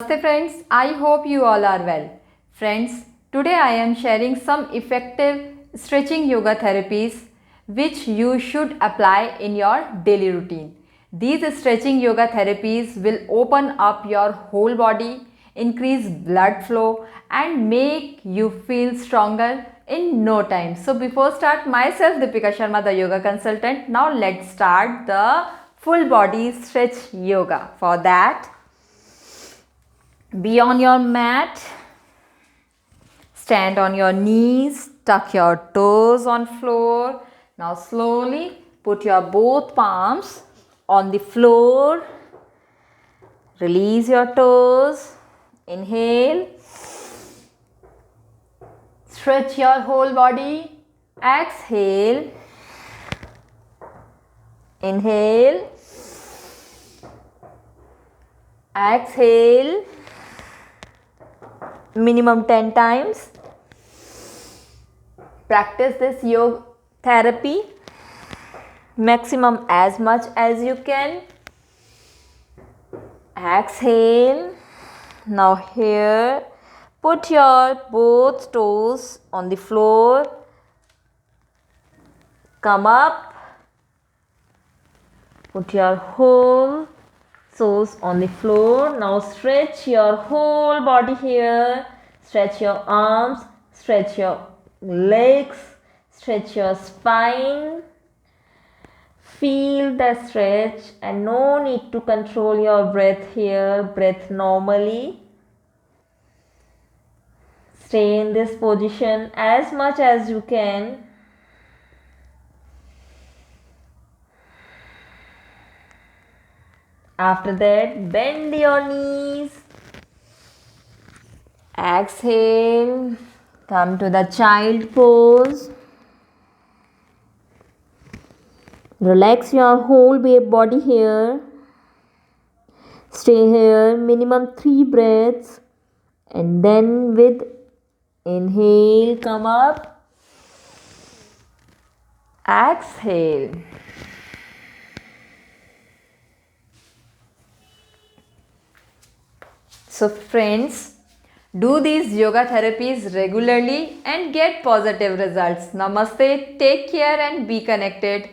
Namaste friends, I hope you all are well. Friends, today I am sharing some effective stretching yoga therapies which you should apply in your daily routine. These stretching yoga therapies will open up your whole body, increase blood flow and make you feel stronger in no time. So before start, myself Deepika Sharma, the yoga consultant. Now let's start the full body stretch yoga. For that, be on your mat, stand on your knees, tuck your toes on floor. Now slowly put your both palms on the floor. Release your toes. Inhale. Stretch your whole body. Exhale. Inhale. Exhale. Minimum 10 times. Practice this yoga therapy maximum as much as you can. Exhale. Now here, put your both toes on the floor. Come up. Put your whole toes on the floor. Now stretch your whole body here. Stretch your arms, stretch your legs, stretch your spine. Feel the stretch and no need to control your breath here. Breath normally. Stay in this position as much as you can. After that, bend your knees. Exhale. Come to the child pose. Relax your whole body here. Stay here minimum 3 breaths. And then with inhale, come up. Exhale. So friends, do these yoga therapies regularly and get positive results. Namaste, take care and be connected.